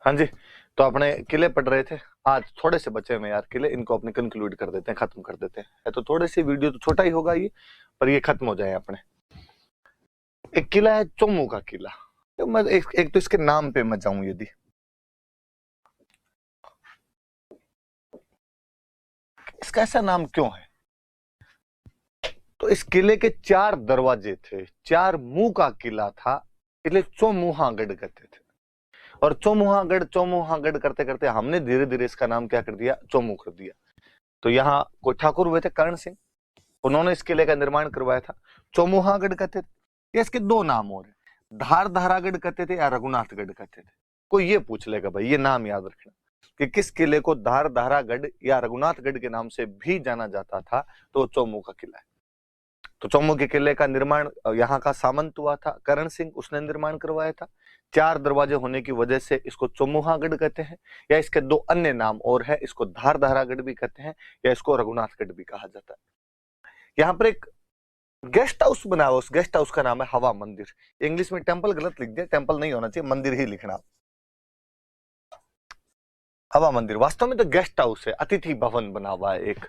हाँ जी, तो अपने किले पढ़ रहे थे। आज थोड़े से बचे हुए यार किले, इनको अपने कंक्लूड कर देते हैं, खत्म कर देते हैं। तो थोड़े से वीडियो तो छोटा ही होगा ये, पर ये खत्म हो जाए अपने। एक किला है चोमू का किला। तो मैं एक तो इसके नाम पे मैं जाऊं, यदि इसका ऐसा नाम क्यों है, तो इस किले के 4 दरवाजे थे, 4 मुंह का किला था, इसलिए चौमुहागढ़ कहते थे। और चौमुहागढ़ चौमुहागढ़ करते करते हमने धीरे धीरे इसका नाम क्या कर दिया, चोमू कर दिया। तो यहाँ कोई ठाकुर हुए थे कर्ण सिंह, उन्होंने इस किले का निर्माण करवाया था, चौमुहागढ़ कहते थे। या इसके 2 नाम और हैं, धार धारागढ़ कहते थे या रघुनाथगढ़ कहते थे। कोई ये पूछ लेगा भाई, ये नाम याद रखना कि किस किले को धार धारागढ़ या रघुनाथगढ़ के नाम से भी जाना जाता था, तो चौमू का किला है। तो चौमू के किले का निर्माण यहाँ का सामंत हुआ था करण सिंह, उसने निर्माण करवाया था। 4 दरवाजे होने की वजह से इसको चौमुहागढ़ कहते हैं, या इसके 2 अन्य नाम और है, इसको धार धारागढ़ भी कहते हैं या इसको रघुनाथगढ़ भी कहा जाता है। यहाँ पर एक गेस्ट हाउस बना हुआ, उस गेस्ट हाउस का नाम है हवा मंदिर। इंग्लिश में टेंपल गलत लिख दिया, टेंपल नहीं होना चाहिए, मंदिर ही लिखना। हवा मंदिर वास्तव में तो गेस्ट हाउस है, अतिथि भवन बना हुआ है एक,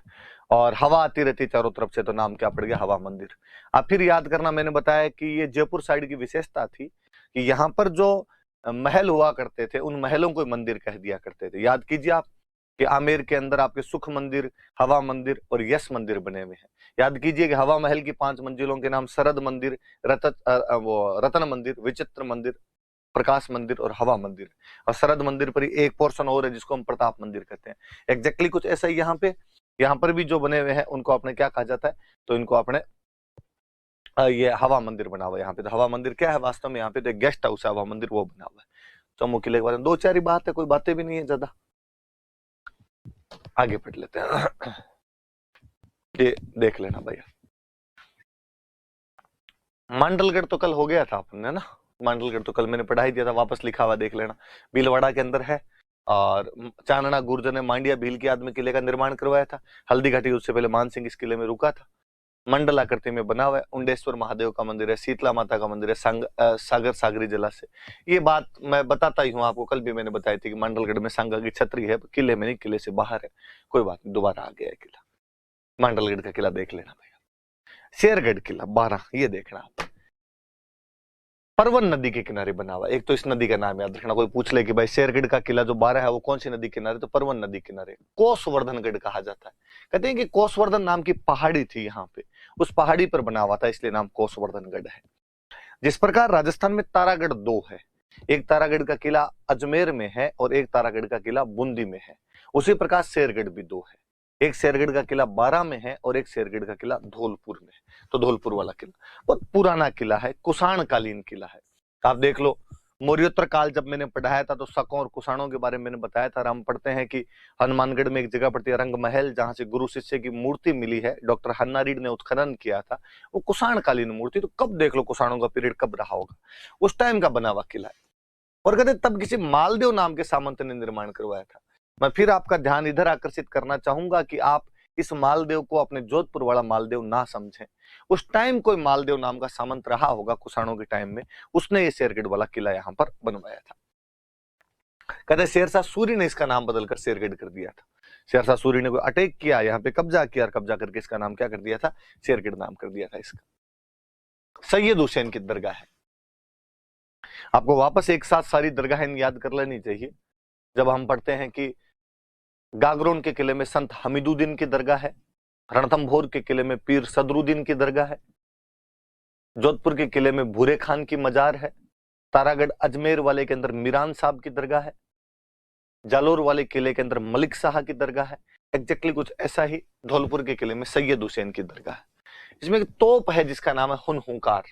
और हवा आती रहती चारों तरफ से, तो नाम क्या पड़ गया, हवा मंदिर। आप फिर याद करना, मैंने बताया कि ये जयपुर साइड की विशेषता थी कि यहाँ पर जो महल हुआ करते थे, उन महलों को मंदिर कह दिया करते थे। याद कीजिए आप कि आमेर के अंदर आपके सुख मंदिर, हवा मंदिर और यश मंदिर बने हुए हैं। याद कीजिए कि हवा महल की 5 मंजिलों के नाम शरद मंदिर, रतन मंदिर, विचित्र मंदिर, प्रकाश मंदिर और हवा मंदिर। और शरद मंदिर पर ही एक पोर्शन और है जिसको हम प्रताप मंदिर कहते हैं। एग्जैक्टली कुछ ऐसा ही यहाँ पर भी जो बने हुए हैं उनको आपने क्या कहा जाता है, तो इनको आपने ये हवा मंदिर बना हुआ है यहाँ पे। तो हवा मंदिर क्या है वास्तव में, यहाँ पे तो एक गेस्ट हाउस है, हवा मंदिर वो बना हुआ है। चौमू किले के बारे में 2-4 ही बात है, कोई बातें भी नहीं है ज्यादा, आगे पढ़ लेते हैं। ये देख लेना भैया, मांडलगढ़ तो कल हो गया था अपने ना, मांडलगढ़ तो कल मैंने पढ़ा ही दिया था, वापस लिखा हुआ देख लेना। भीलवाड़ा के अंदर है, और चांदना गुर्जर ने मांडिया भील की याद में किले का निर्माण करवाया था। हल्दी घाटी उससे पहले मान सिंह इस किले में रुका था। मंडल आकृति में बना हुआ है। उंडेश्वर महादेव का मंदिर है, शीतला माता का मंदिर है, सागर सागरी जलाशय। ये बात मैं बताता ही हूँ आपको, कल भी मैंने बताई थी कि मांडलगढ़ में सांगा की छतरी है, किले में नहीं, किले से बाहर है। कोई बात नहीं, दोबारा आ गया है किला। मांडलगढ़ का किला देख लेना भैया। शेरगढ़ किला 12, ये देखना आप, परवन नदी के किनारे बना हुआ। एक तो इस नदी का नाम याद रखना, कोई पूछ ले कि भाई शेरगढ़ का किला जो 12 है वो कौन सी नदी किनारे, तो परवन नदी किनारे कोसवर्धनगढ़ कहा जाता है। कहते हैं कि कोसवर्धन नाम की पहाड़ी थी यहाँ पे, उस पहाड़ी पर बना हुआ था, इसलिए नाम कोसवर्धनगढ़ है। जिस प्रकार राजस्थान में तारागढ़ 2 है, एक तारागढ़ का किला अजमेर में है और एक तारागढ़ का किला बूंदी में है, उसी प्रकार शेरगढ़ भी 2 है। एक शेरगढ़ का किला 12 में है और एक शेरगढ़ का किला धौलपुर में है। तो धौलपुर वाला किला बहुत पुराना किला है, कुषाण कालीन किला है। आप देख लो, मौर्योत्तर काल जब मैंने पढ़ाया था तो शकों और कुषाणों के बारे में मैंने बताया था। हम पढ़ते हैं कि हनुमानगढ़ में एक जगह पड़ती है रंग महल, जहां से गुरु शिष्य की मूर्ति मिली है, डॉक्टर हन्ना रीड ने उत्खनन किया था, वो कुषाण कालीन मूर्ति। तो कब देख लो कुषाणों का पीरियड कब रहा होगा, उस टाइम का बना हुआ किला है। और कहते तब किसी मालदेव नाम के सामंत ने निर्माण करवाया था। मैं फिर आपका ध्यान इधर आकर्षित करना चाहूंगा कि आप इस मालदेव को अपने जोधपुर वाला मालदेव ना समझें। उस टाइम कोई मालदेव नाम का सामंत रहा होगा कुषाणों के टाइम में, उसने ये शेरगढ़ वाला किला यहाँ पर बनवाया था। कहते शेरशाह सूरी ने इसका नाम बदलकर शेरगढ़ कर दिया था। शेरशाह सूरी ने कोई अटैक किया, यहाँ पे कब्जा किया, और कब्जा करके इसका नाम क्या कर दिया था, शेरगढ़ नाम कर दिया था इसका। सैयद हुसैन की दरगाह है, आपको वापस एक साथ सारी दरगाहें याद कर लेनी चाहिए। जब हम पढ़ते हैं कि गागरोन के किले में संत हमीदुद्दीन की दरगाह है, रणथंभौर के किले में पीर सदरुद्दीन की दरगाह है, जोधपुर के किले में भूरे खान की मजार है, तारागढ़ अजमेर वाले के अंदर मीरान साहब की दरगाह है, जालोर वाले किले के अंदर मलिक शाह की दरगाह है। एग्जैक्टली कुछ ऐसा ही धौलपुर के किले में सैयद हुसैन की दरगाह है। इसमें एक तोप है जिसका नाम है हुनहुकार।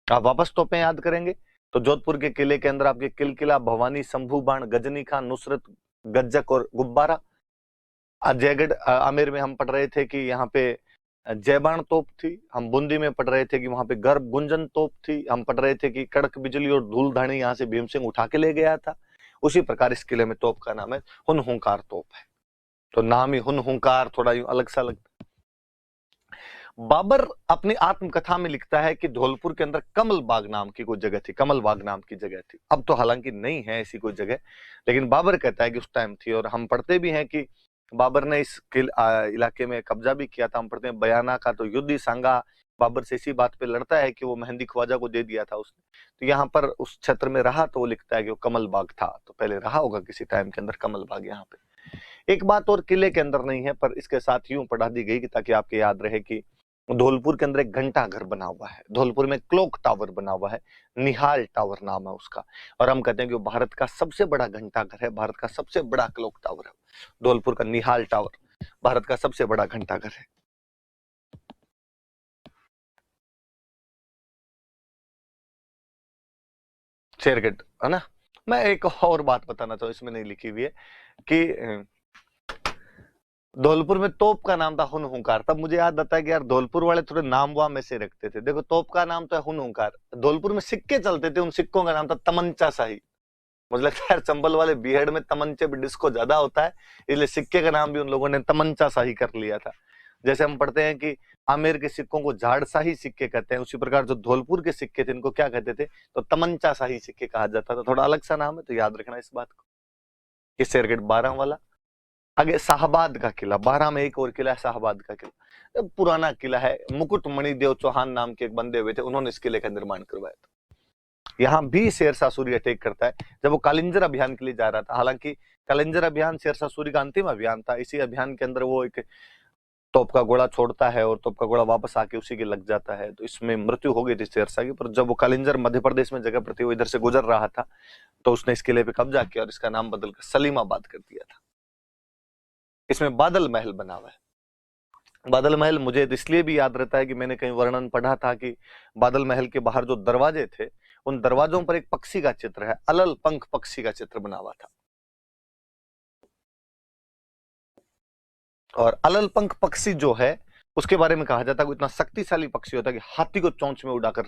आप वापस तोपें याद करेंगे तो जोधपुर के किले के अंदर आपके किलकिला, भवानी, शंभू बाण, गजनी खां, नुसरत, गज्जक और गुब्बारा। जयगढ़ आमेर में हम पढ़ रहे थे कि यहाँ पे जयबाण तोप थी। हम बूंदी में पढ़ रहे थे कि वहां पे गर्भ गुंजन तोप थी। हम पढ़ रहे थे कि कड़क बिजली और धूल धानी यहाँ से भीम सिंह उठा के ले गया था। उसी प्रकार इस किले में तोप का नाम है हुनहुकार तोप है। तो नाम ही हुनहुकार थोड़ा यूं अलग सा लगता है। बाबर अपनी आत्मकथा में लिखता है कि धौलपुर के अंदर कमल बाग नाम की कोई जगह थी, कमल बाग नाम की जगह थी। अब तो हालांकि नहीं है ऐसी कोई जगह, लेकिन बाबर कहता है कि उस टाइम थी। और हम पढ़ते भी हैं कि बाबर ने इस इलाके में कब्जा भी किया था। हम पढ़ते हैं बयाना का तो युद्ध ही सांगा बाबर से इसी बात पे लड़ता है कि वो मेहंदी ख्वाजा को दे दिया था उसने। तो यहाँ पर उस क्षेत्र में रहा तो वो लिखता है कि वो कमल बाग था, तो पहले रहा होगा किसी टाइम के अंदर कमल बाग यहाँ पे। एक बात और किले के अंदर नहीं है, पर इसके साथ यूं पढ़ा दी गई कि ताकि आपके याद रहे कि धौलपुर के अंदर एक घंटा घर बना हुआ है, धौलपुर में क्लॉक टावर बना हुआ है, निहाल टावर नाम है उसका। और हम कहते हैं कि वो भारत का सबसे बड़ा घंटा घर है, भारत का सबसे बड़ा क्लॉक टावर है धौलपुर का निहाल टावर, भारत का सबसे बड़ा घंटा घर है। शेरगढ़ है ना। मैं एक और बात बताना चाहूँ, इसमें नहीं लिखी हुई है कि धौलपुर में तोप का नाम था हुन हुंकार। तब मुझे याद आता है कि यार धौलपुर वाले थोड़े नाम वाम में से रखते थे। देखो तोप का नाम तो है हुन हुंकार, धौलपुर में सिक्के चलते थे, उन सिक्कों का नाम था तमंचा शाही। मुझे लगता है यार चंबल वाले बीहड़ में तमंचे भी डिस्को ज्यादा होता है, इसलिए सिक्के का नाम भी उन लोगों ने तमंचा शाही कर लिया था। जैसे हम पढ़ते हैं कि आमेर के सिक्कों को झाड़ शाही सिक्के कहते हैं, उसी प्रकार जो धौलपुर के सिक्के थे इनको क्या कहते थे, तो तमंचा शाही सिक्के कहा जाता था। थोड़ा अलग सा नाम है, तो याद रखना इस बात को। कि शेरगढ़ 12 वाला। आगे शाहबाद का किला, 12 में एक और किला है शाहबाद का किला, पुराना किला है। मुकुट मणिदेव चौहान नाम के एक बंदे हुए थे, उन्होंने इस किले का निर्माण करवाया था। यहाँ भी शेरशाह सूरी अटैक करता है जब वो कालिंजर अभियान के लिए जा रहा था। हालांकि कालिंजर अभियान शेरशाह सूरी का अंतिम अभियान था। इसी अभियान के अंदर वो एक तोप का गोला छोड़ता है और तोप का गोला वापस आके उसी के लग जाता है, तो इसमें मृत्यु हो गई थी शेरशाह की। पर जब वो कालिंजर मध्य प्रदेश में जगह प्रति वो इधर से गुजर रहा था, तो उसने इस किले पे कब्जा किया और इसका नाम बदलकर सलीमाबाद कर दिया था। इसमें बादल महल बना हुआ है। बादल महल मुझे इसलिए भी याद रहता है कि मैंने कहीं वर्णन पढ़ा था कि बादल महल के बाहर जो दरवाजे थे, उन दरवाजों पर एक पक्षी का चित्र है, अलल पंख पक्षी का चित्र बना हुआ था। और अलल पंख पक्षी जो है उसके बारे में कहा जाता है कि इतना शक्तिशाली पक्षी होता है कि हाथी को चोंच में उड़ाकर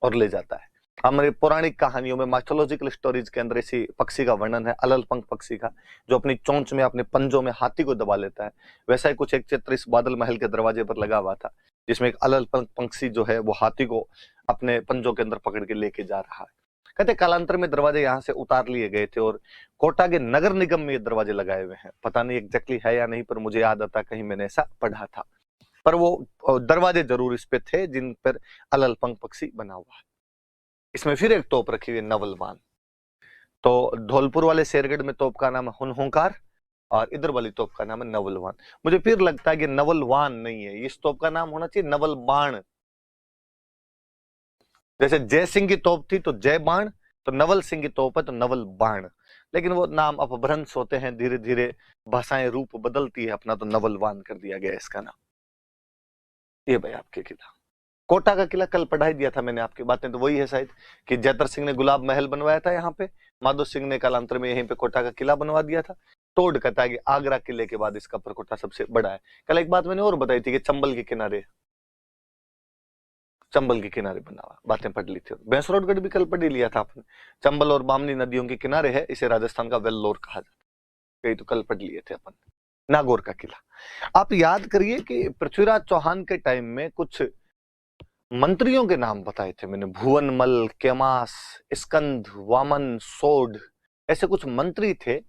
और ले जाता है। हमारे पौराणिक कहानियों में, माइथोलॉजिकल स्टोरीज के अंदर इसी पक्षी का वर्णन है, अलल पंख पक्षी का, जो अपनी चोंच में अपने पंजों में हाथी को दबा लेता है। वैसा ही कुछ एक चित्र इस बादल महल के दरवाजे पर लगा हुआ था, जिसमें एक अलल पंख पक्षी जो है वो हाथी को अपने पंजों के अंदर पकड़ के लेके जा रहा है। कहते कालांतर में दरवाजे यहाँ से उतार लिए गए थे और कोटा के नगर निगम में ये दरवाजे लगाए हुए हैं। पता नहीं एग्जैक्टली है या नहीं, पर मुझे याद आता कहीं मैंने ऐसा पढ़ा था। पर वो दरवाजे जरूर इस पे थे जिन पर अलल पंख पक्षी बना हुआ है। इसमें फिर एक तोप रखी हुई नवलवान। तो धौलपुर वाले शेरगढ़ में तोप का नाम है हुनहुंकार और इधर वाली तोप का नाम है नवलवान। मुझे फिर लगता है कि नवलवान नहीं है, इस तोप का नाम होना चाहिए नवल बाण। जैसे जय सिंह की तोप थी तो जय बाण, तो नवल सिंह की तोप है तो नवल बाण। लेकिन वो नाम अपभ्रंश होते हैं, धीरे धीरे भाषाएं रूप बदलती है अपना, तो नवलवान कर दिया गया इसका नाम। ये भाई आपके किला, कोटा का किला कल पढ़ाई दिया था मैंने, आपकी बातें तो वही है शायद कि जयतर सिंह ने गुलाब महल बनवाया था यहाँ पे, माधो सिंह ने कालांतर में यहीं पे कोटा का किला बनवा दिया था। तोड़ कहता है कि आगरा किले के बाद इसका परकोटा सबसे बड़ा है। कल एक बात मैंने और बताई थी कि चंबल के किनारे, चंबल के किनारे बना हुआ, बातें पढ़ ली थी। भैंसरोडगढ़ भी कल पढ़ ही लिया था आपने। चंबल और बामनी नदियों के किनारे है, इसे राजस्थान का वेल्लोर कहा जाता है। यही तो कल पढ़ लिए थे अपन। नागौर का किला, आप याद करिए कि पृथ्वीराज चौहान के टाइम में कुछ मंत्रियों के नाम बताए थे मैंने, भुवनमल, केमास, स्कंद, वामन, सोड, ऐसे कुछ मंत्री थे।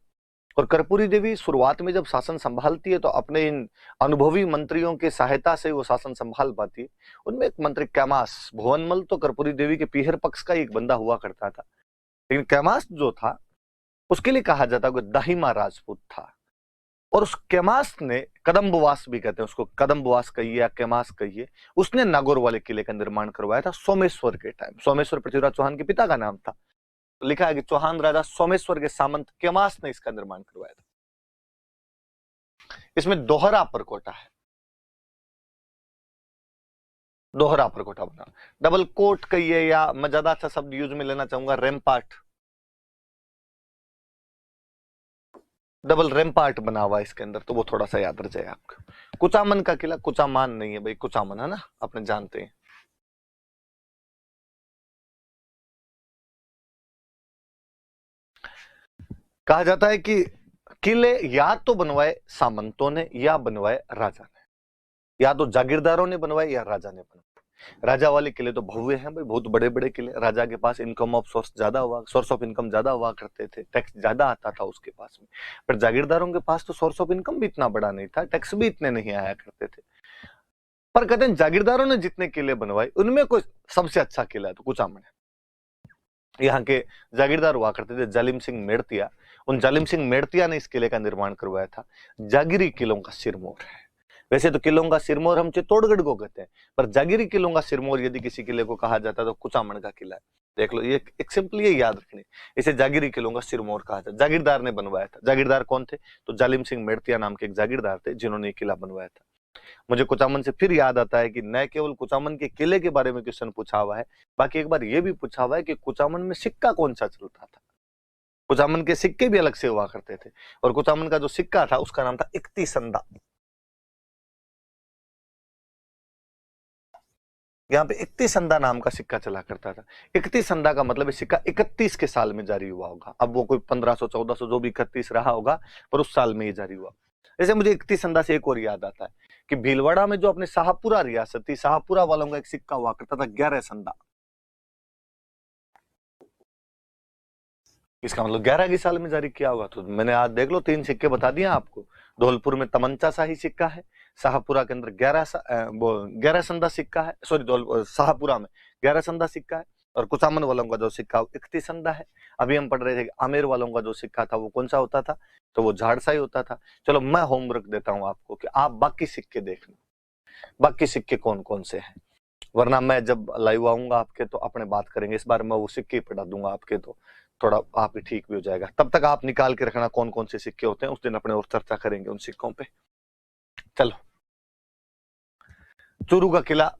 और कर्पूरी देवी शुरुआत में जब शासन संभालती है तो अपने इन अनुभवी मंत्रियों की सहायता से वो शासन संभाल पाती है। उनमें एक मंत्री कैमास, भुवनमल तो कर्पूरी देवी के पीहर पक्ष का एक बंदा हुआ करता था, लेकिन कैमास जो था उसके लिए कहा जाता है कि दाहिमा राजपूत था। और उस कैमास ने, कदम्बवास भी कहते हैं उसको, कदम्बवास कहिए या कैमास कहिए, उसने नागौर वाले किले का निर्माण करवाया था सोमेश्वर के टाइम। सोमेश्वर पृथ्वीराज चौहान के पिता का नाम था। तो लिखा है कि चौहान राजा सोमेश्वर के सामंत कैमास ने इसका निर्माण करवाया था। इसमें दोहरा परकोटा है, दोहरा परकोटा बना, डबल कोट कहिए या मैं ज्यादा अच्छा शब्द यूज में लेना चाहूंगा रैम्पार्ट, डबल रैम्पार्ट बना हुआ है इसके अंदर, तो वो थोड़ा सा याद रह जाए आपको। कुचामन का किला, कुचामान नहीं है भाई, कुचामन है ना, आपने जानते हैं। कहा जाता है कि किले या तो बनवाए सामंतों ने या बनवाए राजा ने। या तो जागीरदारों ने बनवाए या राजा ने बनवाए। राजा वाले किले तो भव्य हैं भाई, बहुत बड़े बड़े किले। राजा के पास इनकम ऑफ सोर्स ज्यादा हुआ, सोर्स ऑफ इनकम ज्यादा हुआ करते थे, टैक्स ज्यादा आता था उसके पास में। पर जागीरदारों के पास तो सोर्स ऑफ इनकम भी इतना बड़ा नहीं था, टैक्स भी इतने नहीं आया करते थे। पर कहते हैं जागीरदारों ने जितने किले बनवाए उनमें कोई सबसे अच्छा किला है तो कुचामन है। यहाँ के जागीरदार हुआ करते थे जालिम सिंह मेड़तिया, उन जालिम सिंह मेड़तिया ने इस किले का निर्माण करवाया था। जागीरी किलों का सिरमौर है। वैसे तो किलों का सिरमौर हम चित्तौड़गढ़ को कहते हैं, पर जागीरी किलों का सिरमौर यदि किसी किले को कहा जाता है तो कुचामन का किला है। देख लो, ये एक सिंपली ये याद रखनी, इसे जागीरी किलों का सिरमौर कहा जाता है। जागीरदार ने बनवाया था। जागीरदार कौन थे? तो जालिम सिंह मेड़तिया नाम के एक जागीरदार थे जिन्होंने ये किला बनवाया था। मुझे कुचामन से फिर याद आता है कि न केवल कुचामन के किले के बारे में क्वेश्चन पूछा हुआ है, बाकी एक बार यह भी पूछा हुआ है कि कुचामन में सिक्का कौन सा चलता था। कुचामन के सिक्के भी अलग से हुआ करते थे, और कुचामन का जो सिक्का था उसका नाम था इकती संदा। यहाँ पे इकती संदा नाम का सिक्का चला करता था। इकती संदा का मतलब है सिक्का 31 के साल में जारी हुआ होगा। अब वो कोई 1500 1400 जो भी 31 रहा होगा, पर उस साल में ये जारी हुआ। जैसे मुझे इकती संदा से एक और याद आता है कि भीलवाड़ा में जो अपने शाहपुरा रियासत थी, शाहपुरा वालों का एक सिक्का हुआ करता था 11 संदा। इसका मतलब 11 की साल में जारी किया होगा। तो मैंने आज देख लो 3 सिक्के बता दिया आपको। धौलपुर में तमंचा शाही सिक्का है, शाहपुरा के अंदर 11 संदा सिक्का है, सॉरी शाहपुरा में 11 संदा सिक्का है, और कुचामन वालों का जो सिक्का 31 संदा है। अभी हम पढ़ रहे थे कि आमेर वालों का जो सिक्का था वो कौन सा होता था, तो वो झाड़साई होता था। चलो मैं होमवर्क देता हूं आपको कि आप बाकी सिक्के देखना, बाकी सिक्के कौन कौन से हैं, वरना मैं जब लाइव आऊंगा आपके तो अपने बात करेंगे। इस बार मैं वो सिक्के पढ़ा दूंगा आपके, तो थोड़ा आप ठीक भी हो जाएगा। तब तक आप निकाल के रखना कौन कौन से सिक्के होते हैं, उस दिन अपने और चर्चा करेंगे उन सिक्कों पे। चलो, चूरू का किला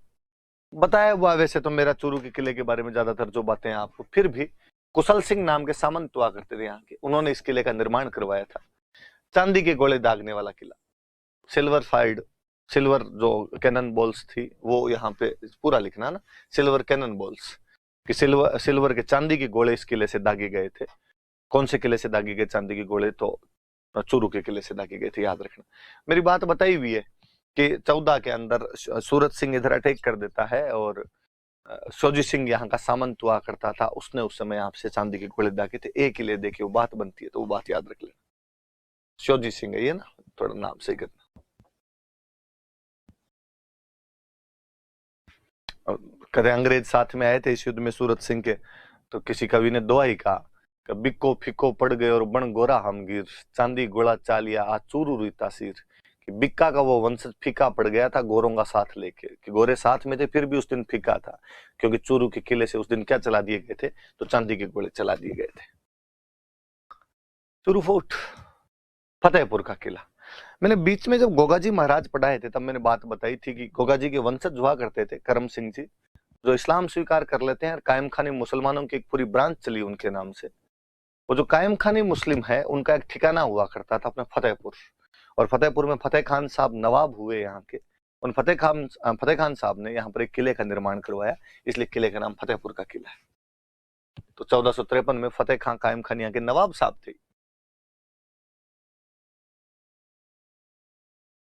बताया हुआ। वैसे तो मेरा चूरू के किले के बारे में ज्यादातर जो बातें हैं आपको, फिर भी कुशल सिंह नाम के सामंत हुआ करते थे यहाँ के, उन्होंने इस किले का निर्माण करवाया था। चांदी के गोले दागने वाला किला, सिल्वर फाइड, सिल्वर जो कैनन बॉल्स थी वो यहाँ पे पूरा लिखना ना, सिल्वर कैनन बॉल्स कि सिल्वर के चांदी के गोले इस किले से दागे गए थे। कौन से किले से दागे गए चांदी के गोले? तो चूरू के किले से दागे गए थे, याद रखना। मेरी बात बताई हुई है कि 14 के अंदर सूरत सिंह इधर अटैक कर देता है, और सोजी सिंह यहाँ का सामंत हुआ करता था, उसने उस समय आपसे चांदी के गोले दागे थे। एक किले देखिए वो बात बनती है, तो वो बात याद रख लेना। सोजी सिंह है ये ना, थोड़ा नाम सही करना। कहते अंग्रेज साथ में आए थे इस युद्ध में सूरत सिंह के, तो किसी कवि ने दोहा ही कहा कि बिक्को फिक्को पड़ गए और बन गोरा हम गिर, चांदी गोला चालिया आ चूरू रुई तासीर। कि बिक्का का वो वंशज फीका पड़ गया था गोरों का साथ लेके, कि गोरे साथ में थे फिर भी उस दिन फीका था, क्योंकि चूरू के किले से उस दिन क्या चला दिए गए थे? तो चांदी के गोले चला दिए गए थे। चूरू फोर्ट, फतेहपुर का किला। मैंने बीच में जब गोगाजी महाराज पढ़ाए थे तब मैंने बात बताई थी कि गोगाजी के वंशज हुआ करते थे करम सिंह जी, जो इस्लाम स्वीकार कर लेते हैं। कायम खानी मुसलमानों की एक पूरी ब्रांच चली उनके नाम से। वो जो कायम खानी मुस्लिम है उनका एक ठिकाना हुआ करता था अपना फतेहपुर, और फतेहपुर में फतेह खान साहब नवाब हुए यहाँ के। उन फतेह खान साहब ने यहाँ पर एक किले का निर्माण करवाया, इसलिए किले का नाम फतेहपुर का किला है। तो 1453 में फतेह खान कायम खान यहाँ के नवाब साहब थे,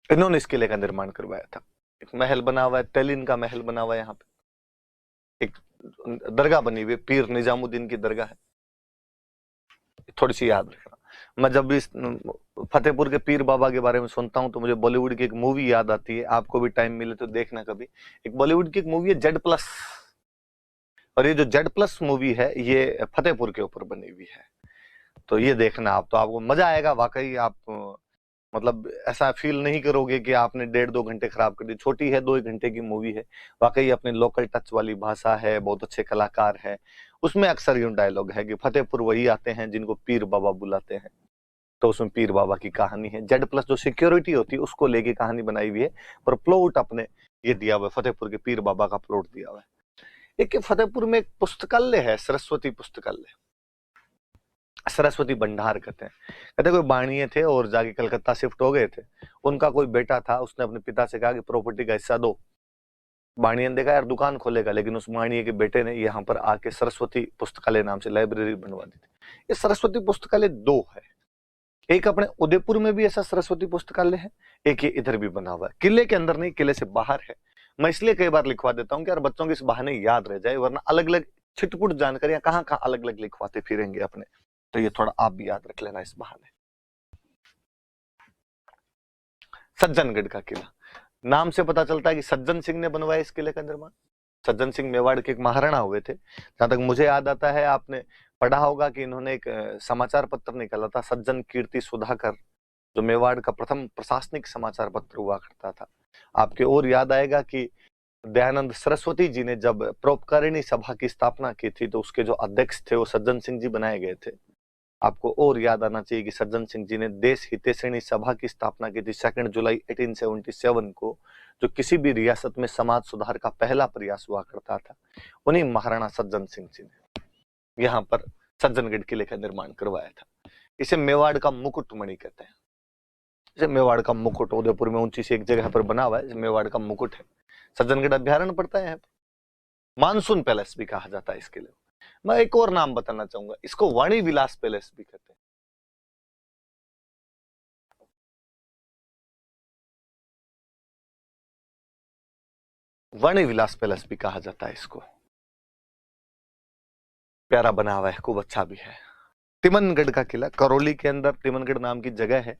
इन्होंने इस किले का निर्माण करवाया था। एक महल बना हुआ है, तेलिन का महल बना हुआ है यहाँ पे। एक दरगाह बनी हुई है, पीर निजामुद्दीन की दरगाह है, थोड़ी सी याद रखना। मैं जब भी फतेहपुर के पीर बाबा के बारे में सुनता हूं तो मुझे बॉलीवुड की एक मूवी याद आती है। आपको भी टाइम मिले तो देखना कभी। एक बॉलीवुड की एक मूवी है जेड प्लस, और ये जो जेड प्लस मूवी है ये फतेहपुर के ऊपर बनी हुई है। तो ये देखना आप, तो आपको मजा आएगा वाकई। आप मतलब ऐसा फील नहीं करोगे कि आपने 1.5-2 घंटे खराब कर दी। छोटी है, 2 घंटे की मूवी है, वाकई अपने लोकल टच वाली भाषा है, बहुत अच्छे कलाकार है। उसमें अक्सर यूं डायलॉग है कि फतेहपुर वही आते हैं जिनको पीर बाबा बुलाते हैं। तो उसमें पीर बाबा की कहानी है। जेड प्लस जो सिक्योरिटी होती है उसको लेके कहानी बनाई हुई है, पर प्लॉट अपने ये दिया हुआ है, फतेहपुर के पीर बाबा का प्लॉट दिया हुआ है। एक फतेहपुर में एक पुस्तकालय है, सरस्वती पुस्तकालय, सरस्वती भंडार कहते हैं। कहते कोई बाणीय थे और जाके कलकत्ता शिफ्ट हो गए थे। उनका कोई बेटा था, उसने अपने पिता से कहा कि प्रॉपर्टी का हिस्सा दो। बाणीय ने देखा यार दुकान खोलेगा, लेकिन उस बाणीय के बेटे ने यहाँ पर आके सरस्वती पुस्तकालय नाम से लाइब्रेरी बनवा दी थी। ये सरस्वती पुस्तकालय 2 है, एक अपने उदयपुर में भी ऐसा सरस्वती पुस्तकालय है, एक ये इधर भी बना हुआ है, किले के अंदर नहीं, किले से बाहर है। मैं इसलिए कई बार लिखवा देता हूँ कि यार बच्चों के इस बहाने याद रह जाए, वरना अलग अलग छिटपुट जानकारियां कहाँ कहाँ अलग अलग लिखवाते फिरेंगे अपने। तो ये थोड़ा आप भी याद रख लेना इस बहाने। सज्जनगढ़ का किला, नाम से पता चलता है कि सज्जन सिंह ने बनवाया इस किले का निर्माण। सज्जन सिंह मेवाड़ के एक महाराणा हुए थे। जहां तक मुझे याद आता है, आपने पढ़ा होगा कि इन्होंने एक समाचार पत्र निकाला था, सज्जन कीर्ति सुधाकर, जो मेवाड़ का प्रथम प्रशासनिक समाचार पत्र हुआ करता था। आपके और याद आएगा कि दयानंद सरस्वती जी ने जब परोपकारिणी सभा की स्थापना की थी, तो उसके जो अध्यक्ष थे वो सज्जन सिंह जी बनाए गए थे। आपको और याद आना चाहिए कि सज्जन सिंह जी ने देश हितैषणी सभा की स्थापना की थी 2 जुलाई 1877 को, जो किसी भी रियासत में समाज सुधार का पहला प्रयास हुआ करता था। उन्हीं महाराणा सज्जन सिंह जी ने यहाँ पर सज्जनगढ़ किले का निर्माण करवाया था। इसे मेवाड़ का मुकुटमणि कहते हैं। इसे मेवाड़ का मुकुट, उदयपुर में ऊंची सी एक जगह पर बना हुआ है, मेवाड़ का मुकुट है। सज्जनगढ़ अभ्यारण्य पड़ता है। मानसून पैलेस भी कहा जाता है इस किले को। मैं एक और नाम बताना चाहूंगा, इसको वाणी विलास पैलेस भी कहते हैं। वाणी विलास पैलेस भी कहा जाता है इसको। प्यारा बना हुआ है, खूब अच्छा भी है। तिमनगढ़ का किला, करौली के अंदर तिमनगढ़ नाम की जगह है।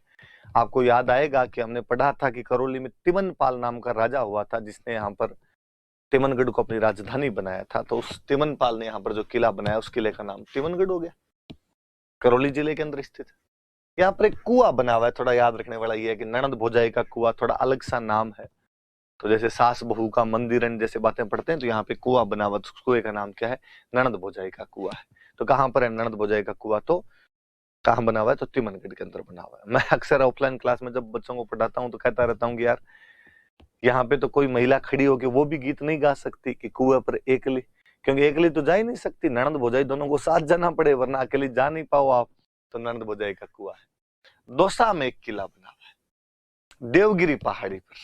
आपको याद आएगा कि हमने पढ़ा था कि करौली में तिमनपाल नाम का राजा हुआ था, जिसने यहाँ पर तिमनगढ़ को अपनी राजधानी बनाया था। तो उस तिमनपाल ने यहाँ पर जो किला बनाया, उस किले का नाम तिमनगढ़ हो गया। करौली जिले के अंदर स्थित है। यहाँ पर एक कुआं बना हुआ है, थोड़ा याद रखने वाला ये है कि ननद भोजाई का कुआं, थोड़ा अलग सा नाम है। तो जैसे सास बहू का मंदिर जैसे बातें पढ़ते हैं, तो यहाँ पे कुआं बना हुआ, तो उस कुएं का नाम क्या है? ननद भोजाई का कुआं है। तो कहाँ पर है ननद भोजाई का कुआं? तो कहाँ बना हुआ है? तो तिमनगढ़ के अंदर बना हुआ है। मैं अक्सर ऑफलाइन क्लास में जब बच्चों को पढ़ाता हूँ तो कहता रहता हूँ कि यार यहाँ पे तो कोई महिला खड़ी होकर वो भी गीत नहीं गा सकती कि कुएं पर एकली, क्योंकि एकली तो जा ही नहीं सकती, ननद भोजाई दोनों को साथ जाना पड़े, वरना अकेली जा नहीं पाओ आप। तो ननद भोजाई का कुआं है। दौसा में एक किला बना हुआ है, देवगिरी पहाड़ी पर।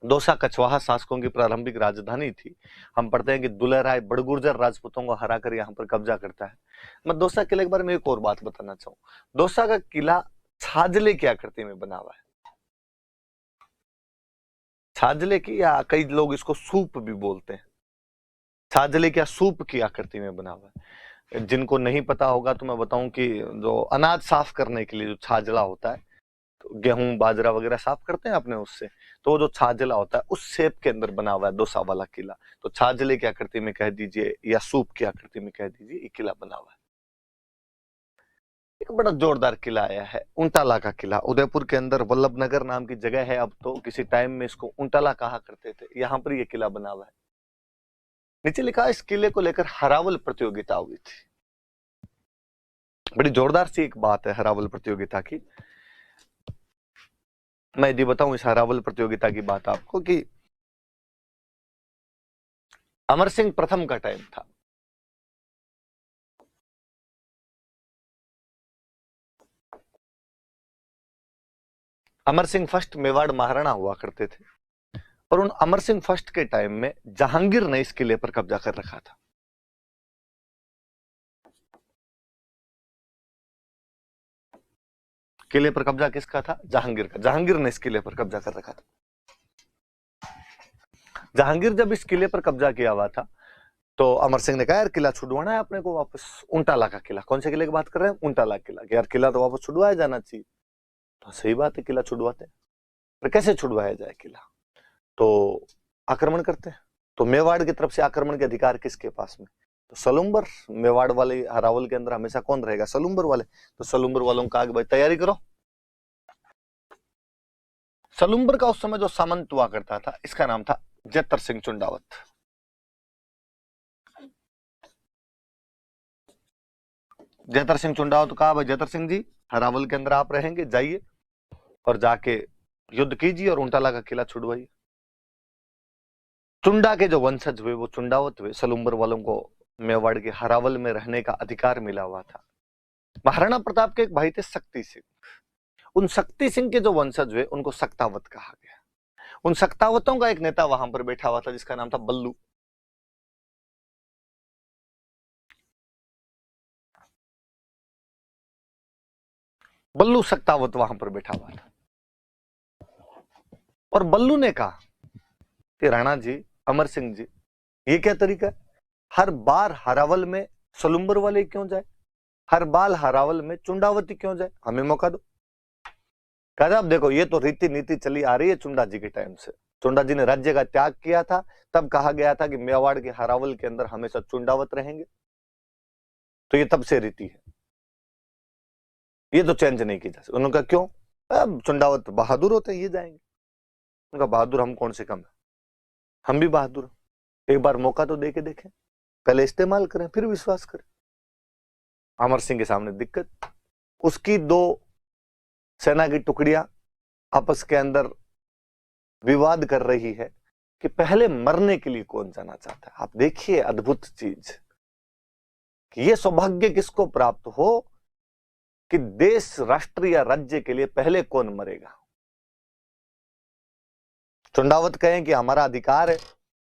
दौसा कछवाहा शासकों की प्रारंभिक राजधानी थी। हम पढ़ते हैं कि दुल्हे राय बड़गुर्जर राजपूतों को हराकर यहाँ पर कब्जा करता है। मैं दौसा किले के बारे में एक और बात बताना चाहूँ। दौसा का किला छाजले की आकृति में बना हुआ है। छाजले की, या कई लोग इसको सूप भी बोलते हैं। छाजले क्या सूप की आकृति में बना हुआ है। जिनको नहीं पता होगा तो मैं बताऊं कि जो अनाज साफ करने के लिए जो छाजला होता है, तो गेहूं बाजरा वगैरह साफ करते हैं अपने उससे, तो जो छाजला होता है उस शेप के अंदर बना हुआ है दौसा वाला किला। तो छाजले की आकृति में कह दीजिए या सूप की आकृति में कह दीजिए, ये किला बना हुआ है। एक बड़ा जोरदार किला आया है, उंटाला का किला। उदयपुर के अंदर वल्लभनगर नाम की जगह है अब, तो किसी टाइम में इसको उंटाला कहा करते थे। यहाँ पर ये किला बना हुआ है। नीचे लिखा है इस किले को लेकर हरावल प्रतियोगिता हुई थी। बड़ी जोरदार सी एक बात है हरावल प्रतियोगिता की। मैं यदि बताऊं इस हरावल प्रतियोगिता की बात आपको, कि अमर सिंह प्रथम का टाइम था। अमर सिंह फर्स्ट मेवाड़ महाराणा हुआ करते थे, और उन अमर सिंह फर्स्ट के टाइम में जहांगीर ने इस किले पर कब्जा कर रखा था। किले पर कब्जा किसका था? जहांगीर का। जहांगीर ने इस किले पर कब्जा कर रखा था। जहांगीर जब इस किले पर कब्जा किया हुआ था, तो अमर सिंह ने कहा यार किला छुड़वाना है अपने को वापस। उंटाला का किला। कौन से किले की बात कर रहे हैं? उंटाला किला। यार किला तो वापस छुड़वाया जाना चाहिए। तो सही बात है, किला छुड़वाते हैं, पर कैसे छुड़वाया जाए किला? तो आक्रमण करते हैं। तो मेवाड़ की तरफ से आक्रमण के अधिकार किसके पास में? तो सलुम्बर। मेवाड़ वाले हरावल के अंदर हमेशा कौन रहेगा? सलुम्बर वाले। तो सलुम्बर वालों का आगे भाई तैयारी करो। सलुम्बर का उस समय जो सामंत हुआ करता था, इसका नाम था जतर सिंह चुंडावत। जतर सिंह चुंडावत कहा भाई जतर सिंह जी हरावल के अंदर आप रहेंगे, जाइए और जाके युद्ध कीजिए और उंटाला का किला छुड़वाइए। चुंडा के जो वंशज हुए वो चुंडावत हुए। सलुम्बर वालों को मेवाड़ के हरावल में रहने का अधिकार मिला हुआ था। महाराणा प्रताप के एक भाई थे शक्ति सिंह। उन शक्ति सिंह के जो वंशज हुए उनको सक्तावत कहा गया। उन सक्तावतों का एक नेता वहां पर बैठा हुआ था जिसका नाम था बल्लू। बल्लू सक्तावत वहां पर बैठा हुआ था और बल्लू ने कहा कि राणा जी, अमर सिंह जी, ये क्या तरीका है? हर बार हरावल में सलुम्बर वाले क्यों जाए, हर बार हरावल में चुंडावती क्यों जाए, हमें मौका दो। कहते अब देखो, ये तो रीति नीति चली आ रही है चुंडा जी के टाइम से। चुंडा जी ने राज्य का त्याग किया था, तब कहा गया था कि मेवाड़ के हरावल के अंदर हमेशा चुंडावत रहेंगे, तो ये तब से रीति है, ये तो चेंज नहीं की जा सकती। उन्होंने कहा क्यों? अब चुंडावत बहादुर होते हैं, ये जाएंगे। उनका बहादुर हम कौन से कम है, हम भी बहादुर, एक बार मौका तो दे के देखें, पहले इस्तेमाल करें फिर विश्वास करें। अमर सिंह के सामने दिक्कत, उसकी दो सेना की टुकड़ियां आपस के अंदर विवाद कर रही है कि पहले मरने के लिए कौन जाना चाहता है। आप देखिए अद्भुत चीज कि ये सौभाग्य किसको प्राप्त हो कि देश, राष्ट्र या राज्य के लिए पहले कौन मरेगा। चुंडावत कहें कि हमारा अधिकार है,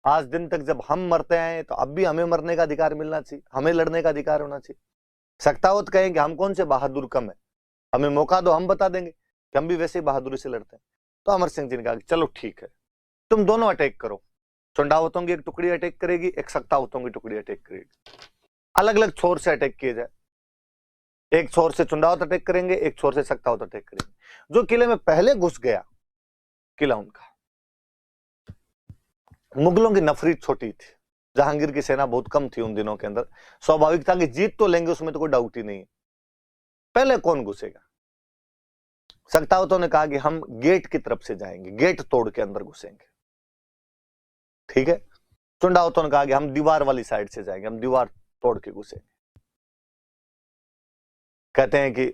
आज दिन तक जब हम मरते हैं तो अब भी हमें मरने का अधिकार मिलना चाहिए, हमें लड़ने का अधिकार होना चाहिए। सक्तावत कहें कि हम कौन से बहादुर कम है, हमें मौका दो, हम बता देंगे कि हम भी वैसे ही बहादुरी से लड़ते हैं। तो अमर सिंह जी ने कहा कि चलो ठीक है, तुम दोनों अटैक करो, चुंडावतों की एक टुकड़ी अटैक करेगी, एक सक्तावतों की टुकड़ी अटैक करेगी, अलग अलग छोर से अटैक किए जाए। एक छोर से चुंडावत अटैक करेंगे, एक छोर से सक्तावत अटैक करेंगे। जो किले में पहले घुस गया, किला उनका, मुगलों की नफरी छोटी थी, जहांगीर की सेना बहुत कम थी उन दिनों के अंदर, स्वाभाविक था कि जीत तो लेंगे, उसमें तो कोई डाउट ही नहीं है। पहले कौन घुसेगा? सक्तावतों ने कहा कि हम गेट की तरफ से जाएंगे, गेट तोड़ के अंदर घुसेंगे, ठीक है। चुंडावतों ने कहा कि हम दीवार वाली साइड से जाएंगे, हम दीवार तोड़ के घुसेंगे। कहते हैं कि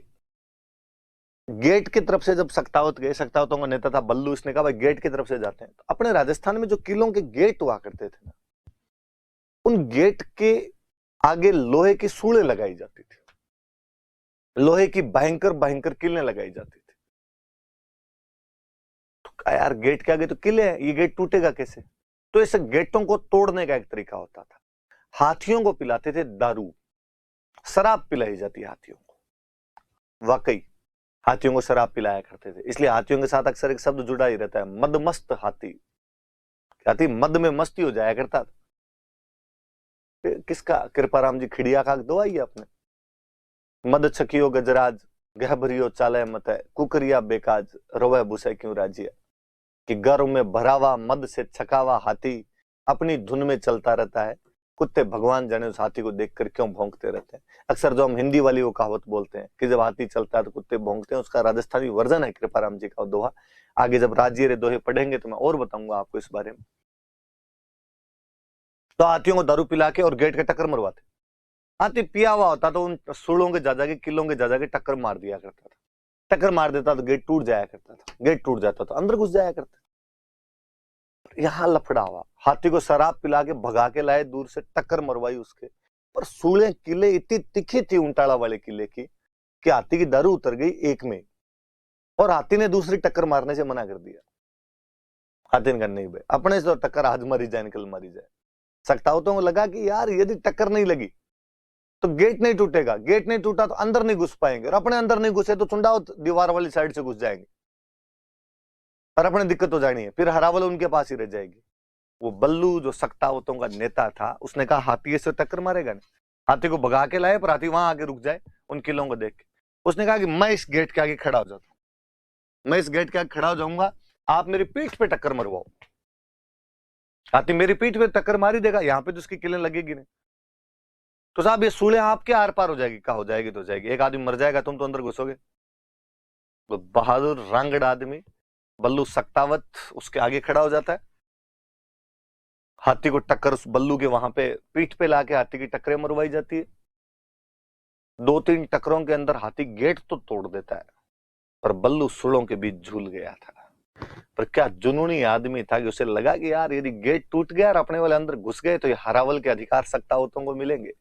गेट की तरफ से जब सक्तावत गए, सक्तावतों का नेता था बल्लू, इसने कहा भाई गेट की तरफ से जाते हैं। तो अपने राजस्थान में जो किलों के गेट हुआ करते थे ना, उन गेट के आगे लोहे की सूड़े लगाई जाती थी, लोहे की भयंकर भयंकर किलें लगाई जाती थी। तो यार गेट के आगे तो किले हैं, ये गेट टूटेगा कैसे? तो ऐसे गेटों को तोड़ने का एक तरीका होता था, हाथियों को पिलाते थे दारू, शराब पिलाई जाती हाथियों को। वाकई हाथियों को शराब पिलाया करते थे, इसलिए हाथियों के साथ अक्सर एक शब्द जुड़ा ही रहता है, मदमस्त हाथी। हाथी मद में मस्ती हो जाया करता था। किसका? कृपाराम जी खिड़िया का दो आई आपने, मद छकियो गजराज, गहभरियो चाले मत है, कुकरिया बेकाज, रोवे भूसे क्यों राजिया। कि गर्व में भरावा मद से छकावा हाथी अपनी धुन में चलता रहता है, कुत्ते भगवान जाने उस हाथी को देखकर क्यों भौंकते रहते हैं। अक्सर जो हम हिंदी वाली वो कहावत बोलते हैं कि जब हाथी चलता है तो कुत्ते भौंकते हैं, उसका राजस्थानी वर्जन है कृपाराम जी का दोहा। आगे जब राज्य रे दोहे पढ़ेंगे तो मैं और बताऊंगा आपको इस बारे में। तो हाथियों को दारू पिला के और गेट के टक्कर मरवाते। हाथी पिया हुआ होता तो उन सूलों के जा के, किलों के जा के टक्कर मार दिया करता था, टक्कर मार देता तो गेट टूट जाया करता था, गेट टूट जाता तो अंदर घुस जाया करता। यहां लफड़ा हुआ, हाथी को शराब पिला के भगा के लाए, दूर से टक्कर मरवाई उसके, पर सूले किले इतनी तिखी थी उंटाला वाले किले की कि हाथी की दारू उतर गई एक में, और हाथी ने दूसरी टक्कर मारने से मना कर दिया। हाथी ने कहा नहीं भाई, अपने से तो टक्कर आज मरी जाए, निकल मरी जाए। सक्तावतों को लगा कि यार यदि टक्कर नहीं लगी तो गेट नहीं टूटेगा, गेट नहीं टूटा तो अंदर नहीं घुस पाएंगे, और अपने अंदर नहीं घुसे तो चुंडावत दीवार वाली साइड से घुस जाएंगे और अपने दिक्कत हो जानी है, फिर हरावल उनके पास ही रह जाएगी। वो बल्लू जो सक्तावतों का नेता था, उसने कहा हाथी से टक्कर मारेगा नहीं। हाथी को भगा के लाए, पर हाथी वहां आगे रुक जाए उन किलों को देख के। उसने कहा कि मैं इस गेट के आगे खड़ा हो जाता हूं, मैं इस गेट के आगे खड़ा हो जाऊंगा, आप मेरी पीठ पे टक्कर मरवाओ। हाथी मेरी पीठ पे टक्कर मारी देगा, यहां पे तो उसकी किलें लगेगी नहीं, तो साहब ये सूले आपके आर पार हो जाएगी। कहा हो जाएगी तो जाएगी, एक आदमी मर जाएगा, तुम तो अंदर घुसोगे। तो बहादुर रांगड़ आदमी बल्लू सक्तावत उसके आगे खड़ा हो जाता है, हाथी को टक्कर उस बल्लू के वहां पे पीठ पे लाके हाथी की टक्करें मरवाई जाती है। 2-3 टक्करों के अंदर हाथी गेट तो तोड़ देता है, पर बल्लू सुड़ों के बीच झूल गया था। पर क्या जुनूनी आदमी था कि उसे लगा कि यार यदि गेट टूट गया और अपने वाले अंदर घुस गए तो ये हरावल के अधिकार सक्तावतों को मिलेंगे।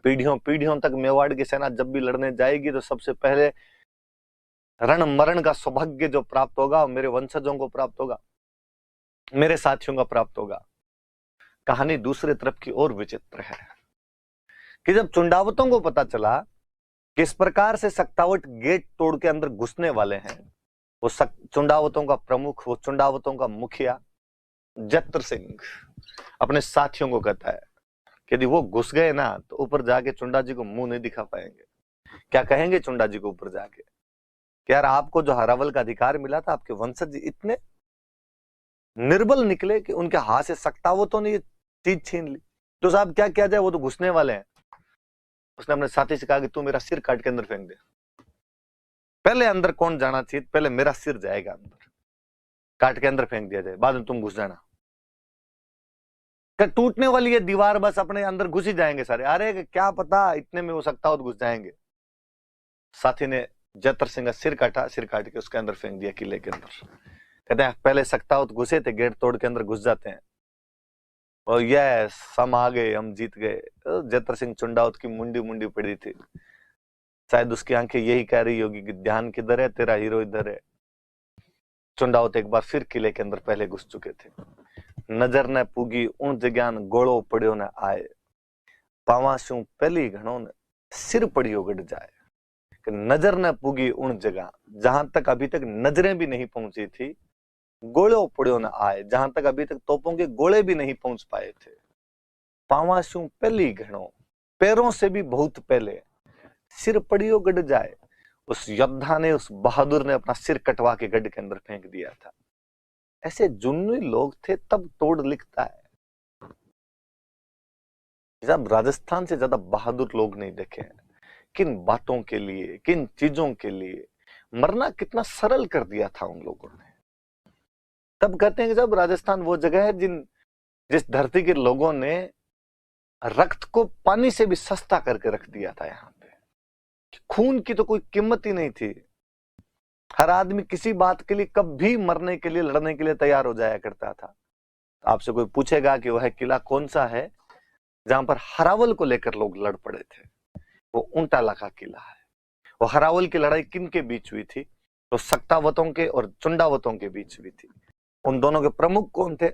पीढ़ियों पीढ़ियों तक मेवाड़ की सेना जब भी लड़ने जाएगी तो सबसे पहले रण मरण का सौभाग्य जो प्राप्त होगा मेरे वंशजों को प्राप्त होगा, मेरे साथियों का प्राप्त होगा। कहानी दूसरे तरफ की ओर विचित्र है कि जब चुंडावतों को पता चला किस प्रकार से सक्तावट गेट तोड़ के अंदर घुसने वाले हैं। वो चुंडावतों का प्रमुख, वो चुंडावतों का मुखिया जत्र सिंह अपने साथियों को कहता है कि यदि वो घुस गए ना तो ऊपर जाके चुंडा जी को मुंह नहीं दिखा पाएंगे। क्या कहेंगे चुंडा जी को ऊपर जाके कि यार आपको जो हरावल का अधिकार मिला था, आपके वंशज इतने निर्बल निकले कि उनके हाथ से सक्तावतों ने ये चीज छीन ली, तो साहब क्या किया जाए, वो तो घुसने वाले हैं। उसने अपने साथी से कहा कि तू मेरा सिर काट के अंदर फेंक दे। पहले अंदर कौन जाना चाहिए, पहले मेरा सिर जाएगा अंदर, काट के अंदर फेंक दिया जाए, बाद में तुम घुस जाना। टूटने वाली है दीवार, बस अपने अंदर घुस ही जाएंगे सारे। अरे क्या पता इतने में हो सकता हो तो घुस जाएंगे। साथी ने जत्र सिंह का सिर काटा, सिर काट के उसके अंदर फेंक दिया किले के अंदर। कहते हैं पहले सक्तावत घुसे थे, गेट तोड़ के अंदर घुस जाते हैं और यस हम आ गए, हम जीत गए। जत्र सिंह चुंडावत की मुंडी मुंडी पड़ी थी, शायद उसकी आंखें यही कह रही होगी कि ध्यान किधर है, तेरा हीरो इधर है। चुंडावत एक बार फिर किले के अंदर पहले घुस चुके थे। नजर न पूगी उन जग्यान गोड़ो पड़ियो न आए, पावाशू पहली घणों ने सिर पड़ियो गड़ जाए। कि नजर न पूगी उन जगह, जहां तक अभी तक नजरें भी नहीं पहुंची थी, गोड़ो पड़ियो न आए, जहां तक अभी तक तोपों के गोले भी नहीं पहुंच पाए थे। पावाशू पहली घणों, पैरों से भी बहुत पहले, सिर पड़ियो गड़ जाए। उस योद्धा ने, उस बहादुर ने अपना सिर कटवा के गड्ढे के अंदर फेंक दिया था। ऐसे जुन्नी लोग थे तब तोड़ लिखता है। जब राजस्थान से ज्यादा बहादुर लोग नहीं देखे हैं। किन बातों के लिए, किन चीजों के लिए मरना कितना सरल कर दिया था उन लोगों ने। तब कहते हैं कि जब राजस्थान वो जगह है जिस धरती के लोगों ने रक्त को पानी से भी सस्ता करके रख दिया था। यहाँ पे खून की तो कोई कीमत ही नहीं थी। हर आदमी किसी बात के लिए कभी मरने के लिए, लड़ने के लिए तैयार हो जाया करता था। आपसे कोई पूछेगा कि वह किला कौन सा है जहां पर हरावल को लेकर लोग लड़ पड़े थे, वो ऊंटाला का किला है। वो हरावल की लड़ाई किन के बीच हुई थी, तो सक्तावतों के और चुंडावतों के बीच हुई थी। उन दोनों के प्रमुख कौन थे?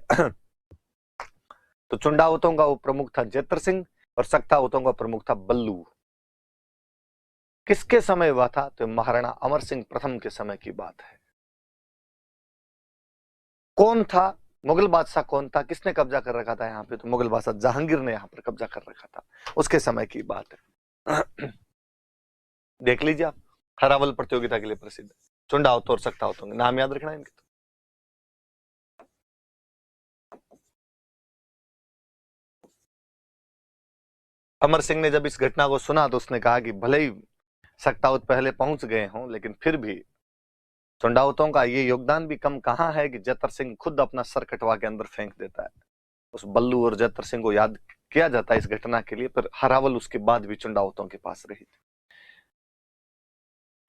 तो चुंडावतों का वो प्रमुख था जत्र सिंह और सक्तावतों का प्रमुख था बल्लू। किसके समय हुआ था? तो महाराणा अमर सिंह प्रथम के समय की बात है। कौन था मुगल बादशाह? कौन था, किसने कब्जा कर रखा था यहाँ पे? तो मुगल बादशाह जहांगीर ने यहाँ पर कब्जा कर रखा था, उसके समय की बात है। देख लीजिए आप, हरावल प्रतियोगिता के लिए प्रसिद्ध चुंडावत और सक्तावतों, नाम याद रखना इनके। अमर सिंह ने जब इस घटना को सुना तो उसने कहा कि भले ही सक्तावत पहले पहुंच गए हों, लेकिन फिर भी चुंडावतों का ये योगदान भी कम कहां है कि जत्र सिंह खुद अपना सर कटवा के अंदर फेंक देता है। उस बल्लू और जत्र सिंह को याद किया जाता है इस घटना के लिए, पर हरावल उसके बाद भी चुंडावतों के पास रही थी।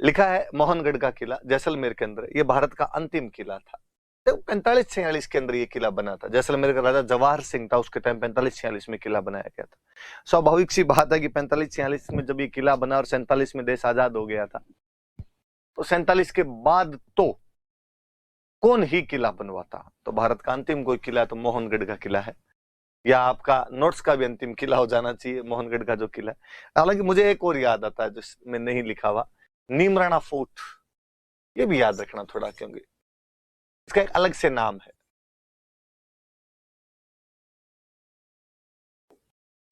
लिखा है मोहनगढ़ का किला जैसलमेर के अंदर, ये भारत का अंतिम किला था। तो 45-46 के अंदर ये किला बना था। जैसलमेर का राजा जवाहर सिंह था, उसके टाइम 45-46 में किला बनाया गया था। स्वाभाविक सी बात है कि 45-46 में जब ये किला बना और 47 में देश आजाद हो गया था, तो 47 के बाद तो कौन ही किला बनवाता? तो भारत का अंतिम कोई किला तो मोहनगढ़ का किला है, या आपका नोट्स का भी अंतिम किला हो जाना चाहिए मोहनगढ़ का जो किला है। हालांकि मुझे एक और याद आता है जिसमें नहीं लिखा हुआ, नीमराणा फोर्ट, ये भी याद रखना थोड़ा, क्योंकि इसका एक अलग से नाम है।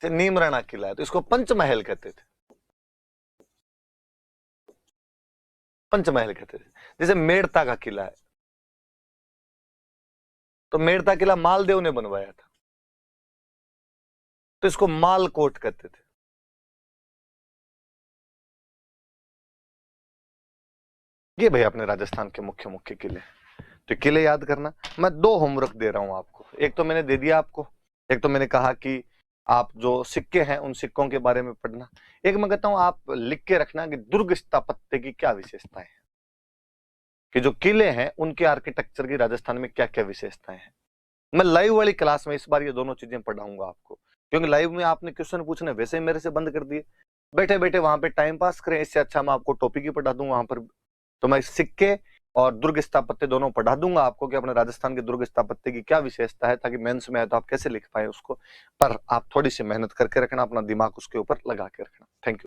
नीमराणा किला है तो इसको पंचमहल कहते थे, पंचमहल कहते थे। जैसे मेड़ता का किला है, तो मेड़ता किला मालदेव ने बनवाया था, तो इसको मालकोट कहते थे। ये भाई अपने राजस्थान के मुख्य मुख्य किले, तो किले याद करना। मैं 2 होमवर्क दे रहा हूं आपको। एक तो मैंने दे दिया आपको, एक तो मैंने कहा कि आप जो सिक्के हैं उन सिक्कों के बारे में पढ़ना। एक मैं कहता हूं आप लिख के रखना कि दुर्ग स्थापत्य की क्या विशेषताएं हैं, कि जो किले हैं उनके आर्किटेक्चर की राजस्थान में क्या क्या विशेषताएं हैं। मैं लाइव वाली क्लास में इस बार ये दोनों चीजें पढ़ाऊंगा आपको, क्योंकि लाइव में आपने क्वेश्चन पूछने वैसे ही मेरे से बंद कर दिए, बैठे बैठे वहां पे टाइम पास करें। इससे अच्छा मैं आपको टॉपिक ही पढ़ा दूं वहां पर। तो मैं सिक्के और दुर्ग स्थापत्य दोनों पढ़ा दूंगा आपको कि अपने राजस्थान के दुर्ग स्थापत्य की क्या विशेषता है, ताकि मेंस में आए तो आप कैसे लिख पाए उसको। पर आप थोड़ी सी मेहनत करके रखना, अपना दिमाग उसके ऊपर लगा के रखना। Thank you.